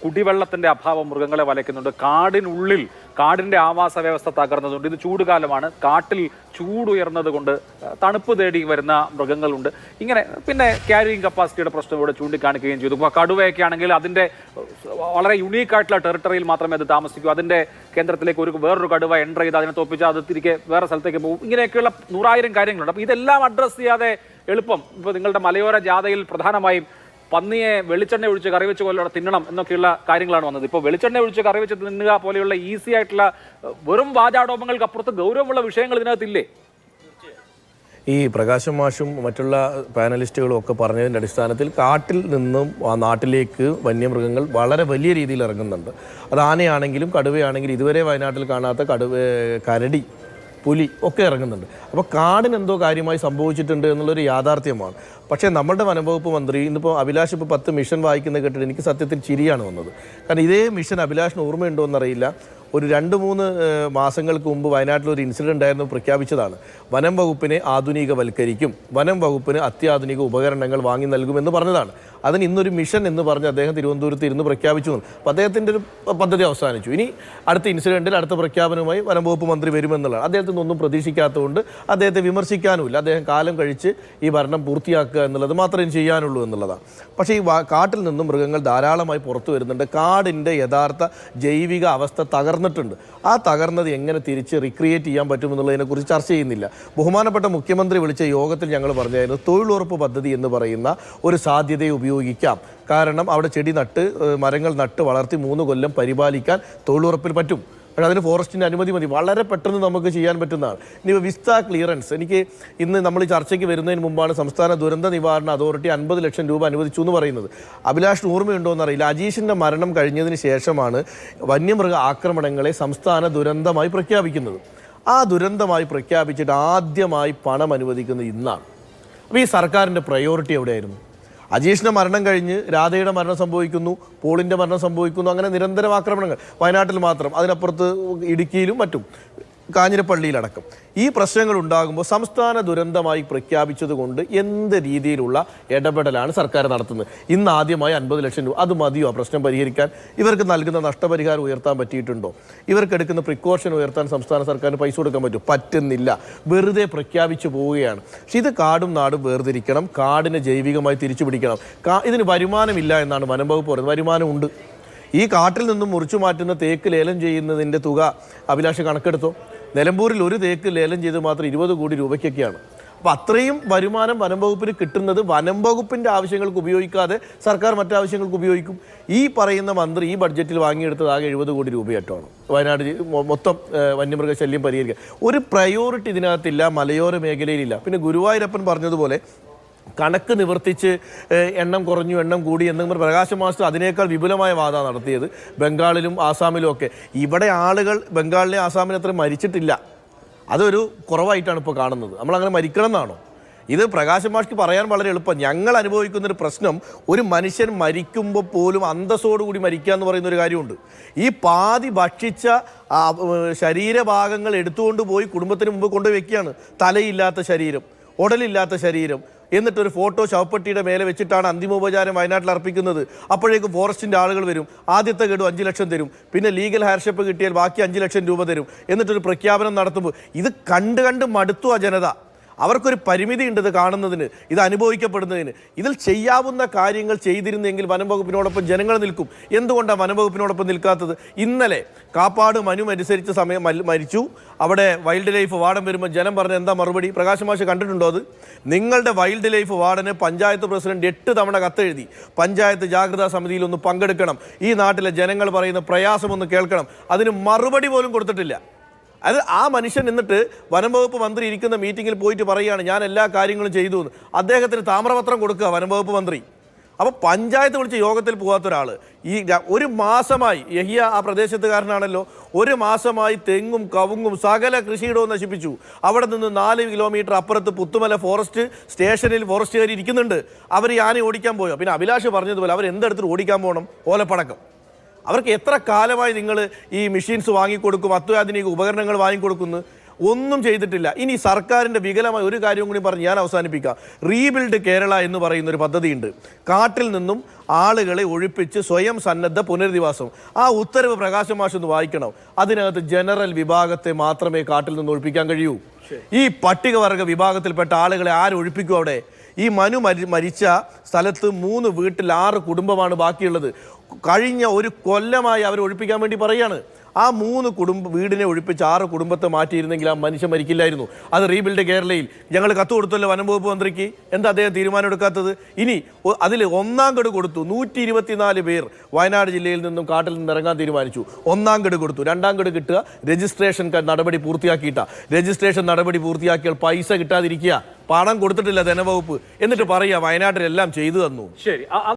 കുടിവെള്ളത്തിന്റെ അഭാവം മൃഗങ്ങളെ വലയ്ക്കുന്നുണ്ട്. കാടിനുള്ളിൽ കാടിന്റെ ആവാസ വ്യവസ്ഥ തകർന്നതുകൊണ്ട് ഇത് ചൂടുകാലമാണ്, കാട്ടിൽ ചൂടുയർന്നത് കൊണ്ട് തണുപ്പ് തേടി വരുന്ന മൃഗങ്ങളുണ്ട്. ഇങ്ങനെ പിന്നെ ക്യാരിയിങ് കപ്പാസിറ്റിയുടെ പ്രശ്നം ഇവിടെ ചൂണ്ടിക്കാണിക്കുകയും ചെയ്തു. ഇപ്പോൾ കടുവയൊക്കെ ആണെങ്കിൽ അതിൻ്റെ വളരെ യുണീക്കായിട്ടുള്ള ടെറിട്ടറിയിൽ മാത്രമേ അത് താമസിക്കൂ. അതിൻ്റെ കേന്ദ്രത്തിലേക്ക് വേറൊരു കടുവ എൻ്റർ ചെയ്ത് അതിനെ തോപ്പിച്ചാൽ അത് തിരികെ വേറെ സ്ഥലത്തേക്ക് പോകും. ഇങ്ങനെയൊക്കെയുള്ള 100,000 കാര്യങ്ങളുണ്ട്. അപ്പോൾ ഇതെല്ലാം അഡ്രസ്സ് ചെയ്യാതെ എളുപ്പം ഇപ്പോൾ നിങ്ങളുടെ മലയോര ജാഥയിൽ പ്രധാനമായും പന്നിയെ വെളിച്ചെണ്ണ ഒഴിച്ച് കറി വെച്ച് പോലെ തിന്നണം എന്നൊക്കെയുള്ള കാര്യങ്ങളാണ് വന്നത്. ഇപ്പോൾ വെളിച്ചെണ്ണ ഒഴിച്ച് കറി വെച്ച് തിന്നുക പോലെയുള്ള ഈസി ആയിട്ടുള്ള വെറും വാചാടോപങ്ങൾക്ക് അപ്പുറത്ത് ഗൗരവമുള്ള വിഷയങ്ങൾ ഇതിനകത്തില്ലേ? ഈ പ്രകാശം മാഷും മറ്റുള്ള പാനലിസ്റ്റുകളും ഒക്കെ പറഞ്ഞതിൻ്റെ അടിസ്ഥാനത്തിൽ കാട്ടിൽ നിന്നും ആ നാട്ടിലേക്ക് വന്യമൃഗങ്ങൾ വളരെ വലിയ രീതിയിൽ ഇറങ്ങുന്നുണ്ട്. അത് ആനയാണെങ്കിലും കടുവയാണെങ്കിലും ഇതുവരെ വയനാട്ടിൽ കാണാത്ത കരടി, പുലി ഒക്കെ ഇറങ്ങുന്നുണ്ട്. അപ്പോൾ കാടിന് എന്തോ കാര്യമായി സംഭവിച്ചിട്ടുണ്ട് എന്നുള്ളൊരു യാഥാർത്ഥ്യമാണ്. പക്ഷേ നമ്മളുടെ വനംവകുപ്പ് മന്ത്രി ഇന്നിപ്പോൾ അഭിലാഷ് ഇപ്പോൾ 10 മിഷൻ വായിക്കുന്നത് കേട്ടിട്ട് എനിക്ക് സത്യത്തിൽ ചിരിയാണ് വന്നത്. കാരണം ഇതേ മിഷൻ അഭിലാഷിന് ഓർമ്മയുണ്ടോ എന്നറിയില്ല, ഒരു 2-3 മാസങ്ങൾക്ക് മുമ്പ് വയനാട്ടിലൊരു ഇൻസിഡൻ്റ് ആയിരുന്നു, പ്രഖ്യാപിച്ചതാണ്. വനം വകുപ്പിനെ ആധുനികവൽക്കരിക്കും, വനം വകുപ്പിന് അത്യാധുനിക ഉപകരണങ്ങൾ വാങ്ങി നൽകുമെന്ന് പറഞ്ഞതാണ്. അതിന് ഇന്നൊരു മിഷൻ എന്ന് പറഞ്ഞ് അദ്ദേഹം തിരുവനന്തപുരത്ത് ഇരുന്ന് പ്രഖ്യാപിച്ചു. അപ്പോൾ അദ്ദേഹത്തിൻ്റെ ഒരു പദ്ധതി അവസാനിച്ചു. ഇനി അടുത്ത ഇൻസിഡൻറ്റിൽ അടുത്ത പ്രഖ്യാപനവുമായി വനം വകുപ്പ് മന്ത്രി വരുമെന്നുള്ളതാണ്. അദ്ദേഹത്തിന് ഒന്നും പ്രതീക്ഷിക്കാത്തതുകൊണ്ട് അദ്ദേഹത്തെ വിമർശിക്കാനുമില്ല. അദ്ദേഹം കാലം കഴിച്ച് ഈ ഭരണം പൂർത്തിയാക്കുക എന്നുള്ളത് മാത്രമേ ചെയ്യാനുള്ളൂ എന്നുള്ളതാണ്. പക്ഷേ ഈ കാട്ടിൽ നിന്നും മൃഗങ്ങൾ ധാരാളമായി പുറത്തു വരുന്നുണ്ട്. കാടിൻ്റെ യഥാർത്ഥ ജൈവിക അവസ്ഥ തകർന്നിട്ടുണ്ട്. ആ തകർന്നത് എങ്ങനെ തിരിച്ച് റിക്രിയേറ്റ് ചെയ്യാൻ പറ്റുമെന്നുള്ളതിനെക്കുറിച്ച് ചർച്ച ചെയ്യുന്നില്ല. ബഹുമാനപ്പെട്ട മുഖ്യമന്ത്രി വിളിച്ച യോഗത്തിൽ ഞങ്ങൾ പറഞ്ഞായിരുന്നു തൊഴിലുറപ്പ് പദ്ധതി എന്ന് പറയുന്ന ഒരു സാധ്യതയെ ഉപയോഗിക്കാം. കാരണം അവിടെ ചെടി നട്ട് മരങ്ങൾ നട്ട് വളർത്തി 3 കൊല്ലം പരിപാലിക്കാൻ തൊഴിലുറപ്പിൽ പറ്റും. പക്ഷേ അതിന് ഫോറസ്റ്റിൻ്റെ അനുമതി മതി. വളരെ പെട്ടെന്ന് നമുക്ക് ചെയ്യാൻ പറ്റുന്നതാണ്. ഇനി വിസ്ത ക്ലിയറൻസ്, എനിക്ക് ഇന്ന് നമ്മൾ ഈ ചർച്ചയ്ക്ക് വരുന്നതിന് മുമ്പാണ് സംസ്ഥാന ദുരന്ത നിവാരണ അതോറിറ്റി 50 ലക്ഷം രൂപ അനുവദിച്ചു എന്ന് പറയുന്നത്. അഭിലാഷിന് ഓർമ്മയുണ്ടോ എന്നറിയില്ല, അജീഷിൻ്റെ മരണം കഴിഞ്ഞതിന് ശേഷമാണ് വന്യമൃഗ ആക്രമണങ്ങളെ സംസ്ഥാന ദുരന്തമായി പ്രഖ്യാപിക്കുന്നത്. ആ ദുരന്തമായി പ്രഖ്യാപിച്ചിട്ട് ആദ്യമായി പണം അനുവദിക്കുന്നത് ഇന്നാണ്. അപ്പോൾ ഈ സർക്കാരിൻ്റെ പ്രയോറിറ്റി എവിടെയായിരുന്നു? അജീഷിൻ്റെ മരണം കഴിഞ്ഞ് രാധയുടെ മരണം സംഭവിക്കുന്നു, പോളിൻ്റെ മരണം സംഭവിക്കുന്നു, അങ്ങനെ നിരന്തരം ആക്രമണങ്ങൾ വയനാട്ടിൽ മാത്രം, അതിനപ്പുറത്ത് ഇടുക്കിയിലും മറ്റും കാഞ്ഞിരപ്പള്ളിയിലടക്കം ഈ പ്രശ്നങ്ങൾ ഉണ്ടാകുമ്പോൾ സംസ്ഥാന ദുരന്തമായി പ്രഖ്യാപിച്ചത് കൊണ്ട് എന്ത് രീതിയിലുള്ള ഇടപെടലാണ് സർക്കാർ നടത്തുന്നത്? ഇന്ന് ആദ്യമായി 50 ലക്ഷം രൂപ, അത് മതിയോ ആ പ്രശ്നം പരിഹരിക്കാൻ? ഇവർക്ക് നൽകുന്ന നഷ്ടപരിഹാരം ഉയർത്താൻ പറ്റിയിട്ടുണ്ടോ? ഇവർക്ക് എടുക്കുന്ന പ്രിക്കോഷൻ ഉയർത്താൻ സംസ്ഥാന സർക്കാരിന് പൈസ കൊടുക്കാൻ പറ്റും? പറ്റുന്നില്ല, വെറുതെ പ്രഖ്യാപിച്ചു പോവുകയാണ്. പക്ഷേ ഇത് കാടും നാടും വേർതിരിക്കണം, കാടിനെ ജൈവികമായി തിരിച്ചു പിടിക്കണം. ഇതിന് വരുമാനമില്ല എന്നാണ് വനം വകുപ്പ് പറയുന്നത്. വരുമാനമുണ്ട്. ഈ കാട്ടിൽ നിന്നും മുറിച്ചു മാറ്റുന്ന തേക്ക് ലേലം ചെയ്യുന്നതിൻ്റെ തുക അഭിലാഷ് കണക്കെടുത്തോ? നിലമ്പൂരിൽ ഒരു തേക്ക് ലേലം ചെയ്ത് മാത്രം 20 കോടി രൂപയ്ക്കൊക്കെയാണ്. അപ്പോൾ അത്രയും വരുമാനം വനം വകുപ്പിന് കിട്ടുന്നത് വനം വകുപ്പിൻ്റെ ആവശ്യങ്ങൾക്ക് ഉപയോഗിക്കാതെ സർക്കാർ മറ്റാവശ്യങ്ങൾക്ക് ഉപയോഗിക്കും. ഈ പറയുന്ന മന്ത്രി ഈ ബഡ്ജറ്റിൽ വാങ്ങിയെടുത്തത് ആകെ 70 കോടി രൂപയായിട്ടാണ് വയനാട് മൊത്തം വന്യമൃഗശല്യം പരിഹരിക്കുക. ഒരു പ്രയോറിറ്റി ഇതിനകത്തില്ല, മലയോര മേഖലയിലില്ല. പിന്നെ ഗുരുവായൂരപ്പൻ പറഞ്ഞതുപോലെ കണക്ക് നിവർത്തിച്ച് എണ്ണം കുറഞ്ഞു എണ്ണം കൂടി എന്നും പ്രകാശ് മാസ്റ്റർ അതിനേക്കാൾ വിപുലമായ വാദം നടത്തിയത് ബംഗാളിലും ആസാമിലും ഒക്കെ. ഇവിടെ ആളുകൾ ബംഗാളിലെ ആസാമിലും അത്ര മരിച്ചിട്ടില്ല, അതൊരു കുറവായിട്ടാണ് ഇപ്പോൾ കാണുന്നത്. നമ്മളങ്ങനെ മരിക്കണം എന്നാണോ? ഇത് പ്രകാശ് മാഷ്ക്ക് പറയാൻ വളരെ എളുപ്പം. ഞങ്ങൾ അനുഭവിക്കുന്നൊരു പ്രശ്നം, ഒരു മനുഷ്യൻ മരിക്കുമ്പോൾ പോലും അന്തസ്സോടുകൂടി മരിക്കുക എന്ന് പറയുന്നൊരു കാര്യമുണ്ട്. ഈ പാതി ഭക്ഷിച്ച ശരീരഭാഗങ്ങൾ എടുത്തുകൊണ്ട് പോയി കുടുംബത്തിന് മുമ്പ് കൊണ്ടുവയ്ക്കുകയാണ്. തലയില്ലാത്ത ശരീരം, ഉടലില്ലാത്ത ശരീരം, എന്നിട്ടൊരു ഫോട്ടോ ശവപ്പെട്ടിയുടെ മേലെ വെച്ചിട്ടാണ് അന്തിമോപചാരം വയനാട്ടിൽ അർപ്പിക്കുന്നത്. അപ്പോഴേക്കും ഫോറസ്റ്റിൻ്റെ ആളുകൾ വരും, ആദ്യത്തെ ഗഡു 5 ലക്ഷം തരും, പിന്നെ ലീഗൽ ഹാർഡ്ഷിപ്പ് കിട്ടിയാൽ ബാക്കി 5 ലക്ഷം രൂപ തരും, എന്നിട്ടൊരു പ്രഖ്യാപനം നടത്തുമ്പോൾ ഇത് കണ്ട് മടുത്തു ആ ജനത. അവർക്കൊരു പരിമിതി ഉണ്ട് ഇത് കാണുന്നതിന്, ഇത് അനുഭവിക്കപ്പെടുന്നതിന്. ഇതിൽ ചെയ്യാവുന്ന കാര്യങ്ങൾ ചെയ്തിരുന്നെങ്കിൽ വനം വകുപ്പിനോടൊപ്പം ജനങ്ങൾ നിൽക്കും. എന്തുകൊണ്ടാണ് വനം വകുപ്പിനോടൊപ്പം നിൽക്കാത്തത്? ഇന്നലെ കാപ്പാട് മനു അനുസരിച്ച സമയം മരിച്ചു, അവിടെ വൈൽഡ് ലൈഫ് വാർഡൻ വരുമ്പോൾ ജനം പറഞ്ഞ എന്താ മറുപടി? പ്രകാശ് മാഷ് കണ്ടിട്ടുണ്ടോ അത്? നിങ്ങളുടെ വൈൽഡ് ലൈഫ് വാർഡന് പഞ്ചായത്ത് പ്രസിഡന്റ് 8 തവണ കത്തെഴുതി, പഞ്ചായത്ത് ജാഗ്രതാ സമിതിയിൽ ഒന്ന് പങ്കെടുക്കണം, ഈ നാട്ടിലെ ജനങ്ങൾ പറയുന്ന പ്രയാസമൊന്ന് കേൾക്കണം. അതിന് മറുപടി പോലും കൊടുത്തിട്ടില്ല. അത് ആ മനുഷ്യൻ എന്നിട്ട് വനം വകുപ്പ് മന്ത്രി ഇരിക്കുന്ന മീറ്റിങ്ങിൽ പോയിട്ട് പറയുകയാണ് ഞാൻ എല്ലാ കാര്യങ്ങളും ചെയ്തു എന്ന്. അദ്ദേഹത്തിന് താമ്രപത്രം കൊടുക്കുക വനം വകുപ്പ് മന്ത്രി. അപ്പോൾ പഞ്ചായത്ത് വിളിച്ച യോഗത്തിൽ പോകാത്ത ഒരാൾ ഈ 1 മാസമായി, യഹിയ ആ പ്രദേശത്തുകാരനാണല്ലോ, 1 മാസമായി തെങ്ങും കവുങ്ങും സകല കൃഷിയിടവും നശിപ്പിച്ചു. അവിടെ നിന്ന് 4 കിലോമീറ്റർ അപ്പുറത്ത് പുത്തുമല ഫോറസ്റ്റ് സ്റ്റേഷനിൽ ഫോറസ്റ്റുകാർ ഇരിക്കുന്നുണ്ട്. അവർ ആന ഓടിക്കാൻ പോയോ? പിന്നെ അഭിലാഷ് പറഞ്ഞതുപോലെ അവർ എന്തെടുത്തിട്ട് ഓടിക്കാൻ പോകണം? ഓലപ്പടക്കം. അവർക്ക് എത്ര കാലമായി നിങ്ങൾ ഈ മെഷീൻസ് വാങ്ങിക്കൊടുക്കും, അത്യാധുനിക ഉപകരണങ്ങൾ വാങ്ങിക്കൊടുക്കുന്നു? ഒന്നും ചെയ്തിട്ടില്ല. ഇനി സർക്കാരിൻ്റെ വികലമായ ഒരു കാര്യം കൂടി പറഞ്ഞ് ഞാൻ അവസാനിപ്പിക്കാം. റീബിൽഡ് കേരള എന്ന് പറയുന്ന ഒരു പദ്ധതിയുണ്ട്. കാട്ടിൽ നിന്നും ആളുകളെ ഒഴിപ്പിച്ച് സ്വയം സന്നദ്ധ പുനരധിവാസം. ആ ഉത്തരവ് പ്രകാശ് മാഷ് ഒന്ന് വായിക്കണം. അതിനകത്ത് ജനറൽ വിഭാഗത്തെ മാത്രമേ കാട്ടിൽ നിന്ന് ഒഴിപ്പിക്കാൻ കഴിയൂ. ഈ പട്ടികവർഗ വിഭാഗത്തിൽപ്പെട്ട ആളുകളെ ആരൊഴിപ്പിക്കും അവിടെ? ഈ മനു മരിച്ച സ്ഥലത്ത് 3 വീട്ടിൽ 6 കുടുംബമാണ് ബാക്കിയുള്ളത്. കഴിഞ്ഞ ഒരു കൊല്ലമായി അവർ ഒഴിപ്പിക്കാൻ വേണ്ടി പറയാണ്. ആ 3 വീടിനെ ഒഴിപ്പിച്ച് 6 കുടുംബത്തെ മാറ്റിയിരുന്നെങ്കിൽ ആ മനുഷ്യൻ മരിക്കില്ലായിരുന്നു. അത് റീബിൽഡ് കേരളയിൽ ഞങ്ങൾ കത്ത് കൊടുത്തല്ലോ വനം വകുപ്പ് മന്ത്രിക്ക്. എന്താ അദ്ദേഹം തീരുമാനം എടുക്കാത്തത്? ഇനി അതിൽ 1ാം ഗഡു കൊടുത്തു. 124 പേർ വയനാട് ജില്ലയിൽ നിന്നും കാട്ടിൽ നിന്ന് ഇറങ്ങാൻ തീരുമാനിച്ചു. 1ാം ഗഡു കൊടുത്തു. 2ാം ഗഡു കിട്ടുക രജിസ്ട്രേഷൻ നടപടി പൂർത്തിയാക്കിയിട്ടാ. രജിസ്ട്രേഷൻ നടപടി പൂർത്തിയാക്കിയാൽ പൈസ കിട്ടാതിരിക്കുക. പണം കൊടുത്തിട്ടില്ല ധനവകുപ്പ്. എന്നിട്ട് പറയുക വയനാട്ടിലെല്ലാം ചെയ്തു തന്നു. ശരി.